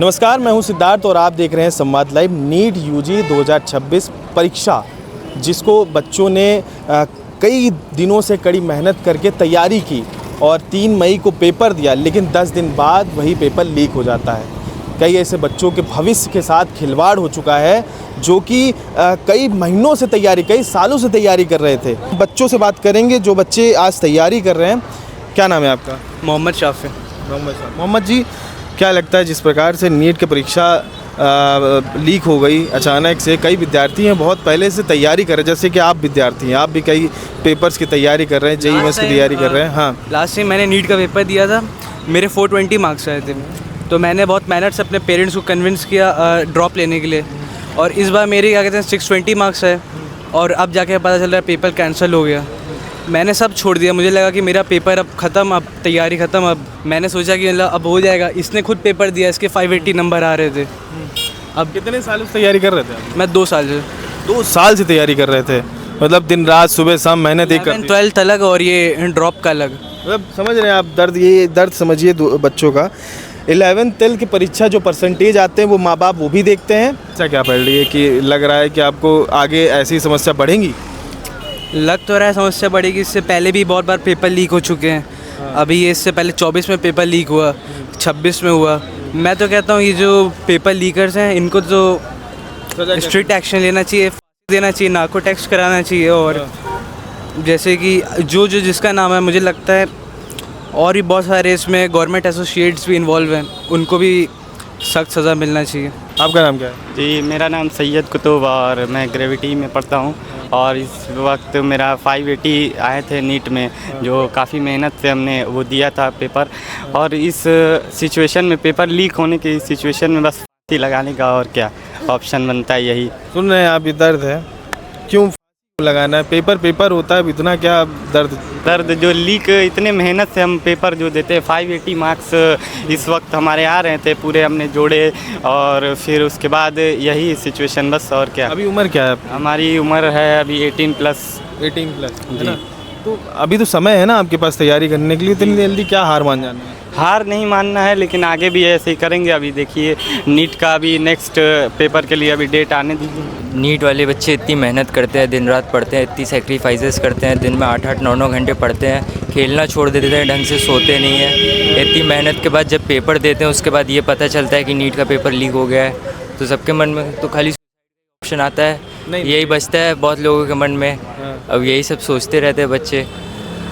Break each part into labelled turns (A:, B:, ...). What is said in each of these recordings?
A: नमस्कार, मैं हूं सिद्धार्थ और आप देख रहे हैं संवाद लाइव। नीट यूजी 2026 परीक्षा जिसको बच्चों ने कई दिनों से कड़ी मेहनत करके तैयारी की और 3 मई को पेपर दिया, लेकिन 10 दिन बाद वही पेपर लीक हो जाता है। कई ऐसे बच्चों के भविष्य के साथ खिलवाड़ हो चुका है जो कि कई महीनों से तैयारी, कई सालों से तैयारी कर रहे थे। बच्चों से बात करेंगे जो बच्चे आज तैयारी कर रहे हैं। क्या नाम है आपका?
B: मोहम्मद शाफी।
A: मोहम्मद जी, क्या लगता है जिस प्रकार से नीट की परीक्षा लीक हो गई अचानक से, कई विद्यार्थी हैं बहुत पहले से तैयारी कर रहे हैं, जैसे कि आप विद्यार्थी हैं, आप भी कई पेपर्स की तैयारी कर रहे हैं, जेईई मेंस की तैयारी कर रहे हैं। हाँ,
B: लास्ट टाइम मैंने नीट का पेपर दिया था, मेरे 420 मार्क्स आए थे, तो मैंने बहुत मेहनत से अपने पेरेंट्स को कन्विंस किया ड्रॉप लेने के लिए, और इस बार मेरे क्या कहते हैं 620 मार्क्स है, और अब जाके पता चल रहा है पेपर कैंसिल हो गया। मैंने सब छोड़ दिया, मुझे लगा कि मेरा पेपर अब ख़त्म, अब तैयारी ख़त्म। अब मैंने सोचा कि मतलब अब हो जाएगा। इसने खुद पेपर दिया, इसके 580 नंबर आ रहे थे।
A: अब कितने सालों से तैयारी कर रहे थे आप?
B: मैं 2 साल से
A: 2 साल से तैयारी कर रहे थे, मतलब दिन रात सुबह शाम मेहनत एक कर
B: 12th अलग और ये ड्रॉप का अलग।
A: मतलब समझ रहे हैं आप दर्द, ये दर्द समझिए बच्चों का। 11th 12th की परीक्षा जो परसेंटेज आते हैं वो माँ बाप वो भी देखते हैं। अच्छा, क्या पढ़ रही है कि लग रहा है कि आपको आगे ऐसी समस्या बढ़ेंगी?
B: लग तो रहा है समस्या बढ़ेगी। इससे पहले भी बहुत बार पेपर लीक हो चुके हैं। अभी ये इससे पहले 24 में पेपर लीक हुआ, 26 में हुआ। मैं तो कहता हूँ ये जो पेपर लीकर्स हैं इनको तो स्ट्रिक्ट एक्शन लेना चाहिए, देना चाहिए, नार्को टेस्ट कराना चाहिए, और जैसे कि जो जिसका नाम है, मुझे लगता है और भी बहुत सारे इसमें गवर्नमेंट एसोसिएट्स भी इन्वॉल्व हैं, उनको भी सख्त सज़ा मिलना चाहिए।
A: आपका नाम क्या है?
C: जी, मेरा नाम सैयद कुतुब और मैं ग्रेविटी में पढ़ता हूँ, और इस वक्त मेरा 580 आए थे नीट में, जो काफ़ी मेहनत से हमने वो दिया था पेपर। और इस सिचुएशन में, पेपर लीक होने की सिचुएशन में, बस फांसी लगाने का और क्या ऑप्शन बनता है। यही
A: सुन रहे हैं आप, ये दर्द है, क्यों लगाना है? पेपर होता है, इतना क्या दर्द
C: जो लीक, इतने मेहनत से हम पेपर जो देते हैं, 580 मार्क्स इस वक्त हमारे आ रहे थे, पूरे हमने जोड़े, और फिर उसके बाद यही सिचुएशन, बस और क्या।
A: अभी उम्र क्या है?
C: हमारी उम्र है अभी 18+।
A: 18+ है ना? तो अभी तो समय है ना आपके पास तैयारी करने के लिए, इतनी जल्दी क्या हार मान जाना है?
C: हार नहीं मानना है, लेकिन आगे भी ऐसे ही करेंगे। अभी देखिए नीट का अभी नेक्स्ट पेपर के लिए अभी डेट आने दीजिए।
D: नीट वाले बच्चे इतनी मेहनत करते हैं, दिन रात पढ़ते हैं, इतनी सेक्रीफाइसेस करते हैं, दिन में 8-8, 9-9 घंटे पढ़ते हैं, खेलना छोड़ देते हैं, ढंग से सोते नहीं हैं। इतनी मेहनत के बाद जब पेपर देते हैं, उसके बाद ये पता चलता है कि नीट का पेपर लीक हो गया है, तो सबके मन में तो खाली ऑप्शन आता है, यही बचता है बहुत लोगों के मन में। अब यही सब सोचते रहते हैं बच्चे,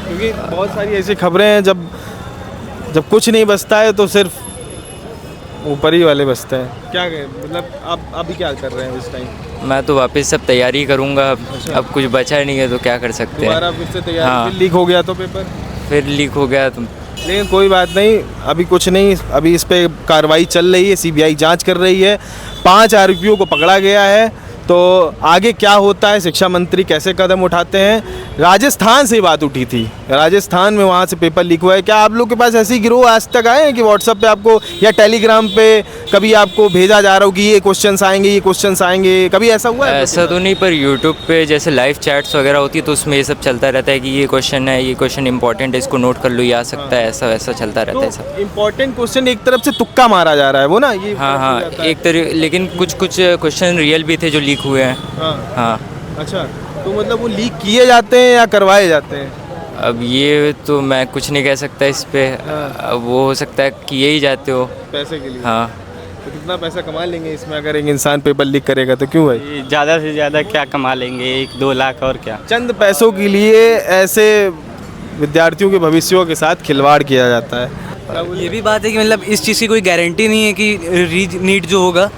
A: क्योंकि बहुत सारी ऐसी खबरें हैं जब कुछ नहीं बचता है तो सिर्फ ऊपर ही वाले बचते हैं। क्या मतलब आप अभी क्या कर रहे हैं इस टाइम?
D: मैं तो वापस सब तैयारी करूँगा। अब कुछ बचा नहीं है तो क्या कर सकते हैं।
A: दोबारा फिर से तैयारी।
D: हाँ।
A: फिर लीक हो गया तो पेपर
D: फिर लीक हो गया तो
A: लेकिन कोई बात नहीं, अभी कुछ नहीं, अभी इस पे कार्रवाई चल रही है, सीबीआई जांच कर रही है, 5 आरोपियों को पकड़ा गया है। तो आगे क्या होता है, शिक्षा मंत्री कैसे कदम उठाते हैं? राजस्थान से बात उठी थी, राजस्थान में वहाँ से पेपर लीक हुआ है। क्या आप लोग के पास ऐसी गिरोह आज तक आए हैं कि व्हाट्सएप पे आपको या टेलीग्राम पे कभी आपको भेजा जा रहा हो कि ये क्वेश्चंस आएंगे, ये क्वेश्चंस आएंगे? कभी ऐसा हुआ है?
D: ऐसा तो नहीं, पर यूट्यूब पे जैसे लाइव चैट्स वगैरह होती है तो उसमें ये सब चलता रहता है कि ये क्वेश्चन है, ये क्वेश्चन इंपॉर्टेंट है, इसको नोट कर लो, ये आ सकता है, ऐसा वैसा चलता रहता है सब।
A: इंपॉर्टेंट क्वेश्चन एक तरफ से तुक्का मारा जा रहा है वो ना, ये
D: हाँ, एक तरह, लेकिन कुछ क्वेश्चन रियल भी थे जो लीक हुए हैं। हाँ।
A: अच्छा, तो मतलब वो लीक किए जाते हैं या करवाए जाते हैं?
D: अब ये तो मैं कुछ नहीं कह सकता इस पे। अब वो हो सकता है कि ये ही जाते हो
A: पैसे के लिए।
D: हाँ।
A: तो कितना पैसा कमा लेंगे इसमें अगर एक इंसान पेपर लीक करेगा तो? क्यों भाई?
C: ज़्यादा से ज़्यादा क्या कमा लेंगे, 1-2 लाख, और क्या।
A: चंद पैसों के लिए ऐसे विद्यार्थियों के भविष्यों के साथ खिलवाड़ किया जाता है।
B: ये भी बात है कि मतलब इस चीज़ की कोई गारंटी नहीं है कि नीट जो होगा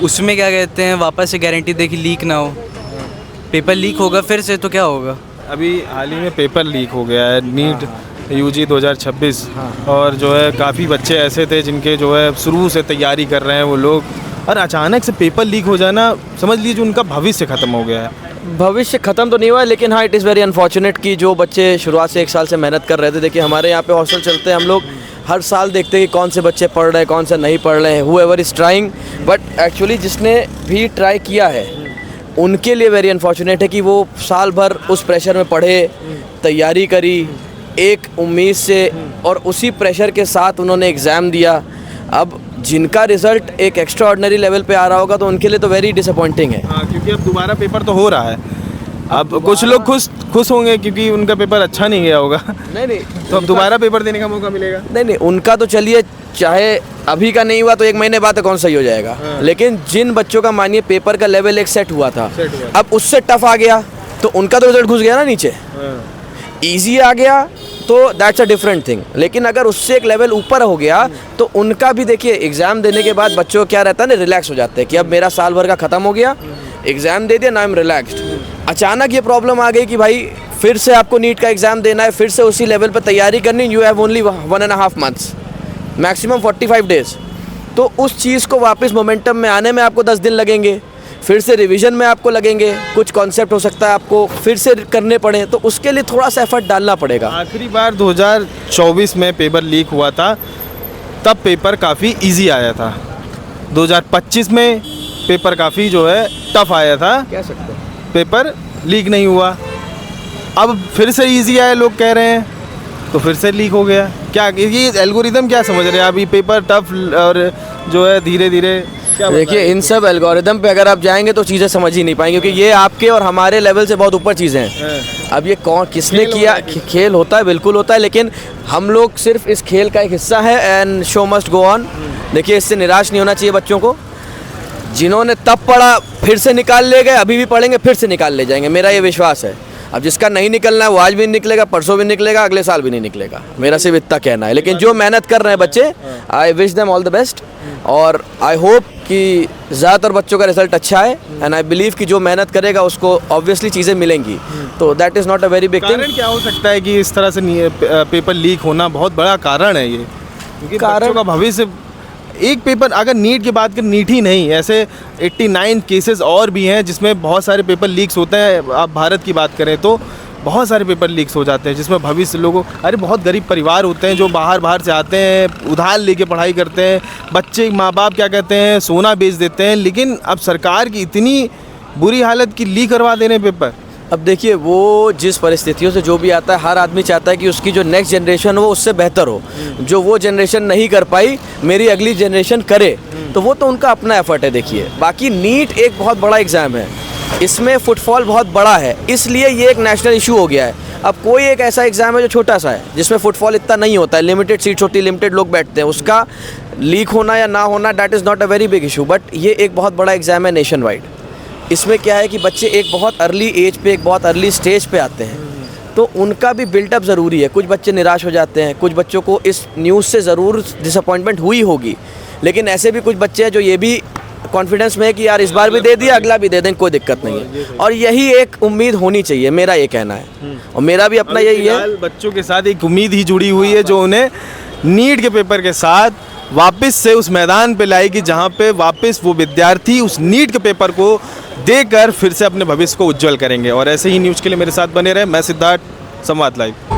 B: उसमें क्या कहते हैं वापस से गारंटी दे कि लीक ना हो। पेपर लीक होगा फिर से तो क्या होगा?
A: अभी हाल ही में पेपर लीक हो गया है नीट यूजी 2026, और जो है काफ़ी बच्चे ऐसे थे जिनके जो है शुरू से तैयारी कर रहे हैं वो लोग, और अचानक से पेपर लीक हो जाना, समझ लीजिए उनका भविष्य ख़त्म हो गया है।
E: भविष्य ख़त्म तो नहीं हुआ है, लेकिन हाँ, इट इज़ वेरी अनफॉर्चुनेट कि जो बच्चे शुरुआत से 1 साल से मेहनत कर रहे थे। देखिए हमारे यहाँ पे हॉस्टल चलते हैं, हम लोग हर साल देखते हैं कि कौन से बच्चे पढ़ रहे हैं, कौन से नहीं पढ़ रहे हैं, whoever is trying. But actually जिसने भी ट्राई किया है उनके लिए वेरी अनफॉर्चुनेट है कि वो साल भर उस प्रेशर में पढ़े, तैयारी करी, एक उम्मीद से, और उसी प्रेशर के साथ उन्होंने एग्ज़ाम दिया। अब जिनका रिजल्ट एक एक्स्ट्रा ऑर्डिनरी लेवल पे आ रहा होगा तो उनके लिए तो वेरी डिसअपॉइंटिंग है।
A: हाँ, क्योंकि अब दोबारा पेपर तो हो रहा है। अब कुछ लोग खुश होंगे क्योंकि उनका पेपर अच्छा नहीं गया होगा।
E: नहीं
A: तो अब दोबारा पेपर देने का मौका मिलेगा।
E: नहीं, उनका तो चलिए, चाहे अभी का नहीं हुआ तो 1 महीने बाद तो कौन सही हो जाएगा। लेकिन जिन बच्चों का मानिए पेपर का लेवल एक सेट हुआ था, अब उससे टफ आ गया तो उनका तो रिजल्ट घुस गया ना नीचे। ईजी आ गया तो दैट्स अ डिफरेंट थिंग। लेकिन अगर उससे एक लेवल ऊपर हो गया तो उनका भी देखिए, एग्ज़ाम देने के बाद बच्चों को क्या रहता है ना, रिलैक्स हो जाते हैं कि अब मेरा साल भर का ख़त्म हो गया, एग्ज़ाम दे दिया, ना आई एम रिलैक्सड। अचानक ये प्रॉब्लम आ गई कि भाई फिर से आपको नीट का एग्ज़ाम देना है, फिर से उसी लेवल पर तैयारी करनी, you have only 1.5 months, maximum 45 days। तो उस चीज़ को वापस मोमेंटम में आने में आपको 10 दिन लगेंगे, फिर से रिवीजन में आपको लगेंगे, कुछ कॉन्सेप्ट हो सकता है आपको फिर से करने पड़े, तो उसके लिए थोड़ा सा एफर्ट डालना पड़ेगा।
A: आखिरी बार 2024 में पेपर लीक हुआ था, तब पेपर काफ़ी इजी आया था। 2025 में पेपर काफ़ी जो है टफ आया था,
E: कह सकते हैं
A: पेपर लीक नहीं हुआ। अब फिर से इजी आया लोग कह रहे हैं, तो फिर से लीक हो गया। क्या ये एल्गोरिदम क्या समझ रहे हैं आप, ये पेपर टफ और जो है धीरे धीरे क्या
E: देखिए, इन सब एल्गोरिदम पे अगर आप जाएंगे तो चीज़ें समझ ही नहीं पाएंगे, क्योंकि ये आपके और हमारे लेवल से बहुत ऊपर चीज़ें हैं। अब ये कौन किसने किया, खेल होता है, बिल्कुल होता है, लेकिन हम लोग सिर्फ इस खेल का एक हिस्सा है and show must go on. देखिए, इससे निराश नहीं होना चाहिए बच्चों को। जिन्होंने तब पढ़ा फिर से निकाल ले गए, अभी भी पढ़ेंगे फिर से निकाल ले जाएंगे, मेरा ये विश्वास है। अब जिसका नहीं निकलना है वो आज भी नहीं निकलेगा, परसों भी निकलेगा, अगले साल भी नहीं निकलेगा, मेरा सिर्फ इतना कहना है। लेकिन जो मेहनत कर रहे हैं बच्चे, I wish them all the best, और आई होप कि ज़्यादातर बच्चों का रिजल्ट अच्छा है, एंड आई बिलीव कि जो मेहनत करेगा उसको ऑब्वियसली चीज़ें मिलेंगी। तो that is not a very big thing.
A: कारण क्या हो सकता है कि इस तरह से पेपर लीक होना बहुत बड़ा कारण है ये, क्योंकि बच्चों का भविष्य। एक पेपर अगर नीट की बात करें, नीट ही नहीं, ऐसे 89 केसेस और भी हैं जिसमें बहुत सारे पेपर लीक्स होते हैं। आप भारत की बात करें तो बहुत सारे पेपर लीक्स हो जाते हैं जिसमें भविष्य लोगों, अरे बहुत गरीब परिवार होते हैं जो बाहर से आते हैं, उधार लेके पढ़ाई करते हैं, बच्चे माँ बाप क्या कहते हैं, सोना बेच देते हैं। लेकिन अब सरकार की इतनी बुरी हालत की लीक करवा देने पेपर।
E: अब देखिए, वो जिस परिस्थितियों से जो भी आता है, हर आदमी चाहता है कि उसकी जो नेक्स्ट जनरेशन हो उससे बेहतर हो। जो वो जनरेशन नहीं कर पाई, मेरी अगली जनरेशन करे, तो वो तो उनका अपना एफर्ट है। देखिए, बाकी नीट एक बहुत बड़ा एग्ज़ाम है, इसमें फुटफॉल बहुत बड़ा है, इसलिए ये एक नेशनल इशू हो गया है। अब कोई एक ऐसा एग्ज़ाम है जो छोटा सा है, जिसमें फुटफॉल इतना नहीं होता है, लिमिटेड सीट्स होती है, लिमिटेड लोग बैठते हैं, उसका लीक होना या ना होना that is not a very big issue. But ये एक बहुत बड़ा एग्ज़ाम है नेशन वाइड। इसमें क्या है कि बच्चे एक बहुत अर्ली एज पे, एक बहुत अर्ली स्टेज पे आते हैं, तो उनका भी बिल्डअप ज़रूरी है। कुछ बच्चे निराश हो जाते हैं, कुछ बच्चों को इस न्यूज़ से ज़रूर डिसअपॉइंटमेंट हुई होगी, लेकिन ऐसे भी कुछ बच्चे हैं जो ये भी कॉन्फिडेंस में है कि यार इस बार भी दे दिया, अगला भी दे दें, कोई दिक्कत नहीं है। और यही एक उम्मीद होनी चाहिए, मेरा ये कहना है, और मेरा भी अपना यही है।
A: बच्चों के साथ एक उम्मीद ही जुड़ी हुई है जो उन्हें नीट के पेपर के साथ वापस से उस मैदान पे लाएगी, जहाँ पे वापस वो विद्यार्थी उस नीट के पेपर को देकर फिर से अपने भविष्य को उज्जवल करेंगे। और ऐसे ही न्यूज़ के लिए मेरे साथ बने रहे। मैं सिद्धार्थ, संवाद लाइव।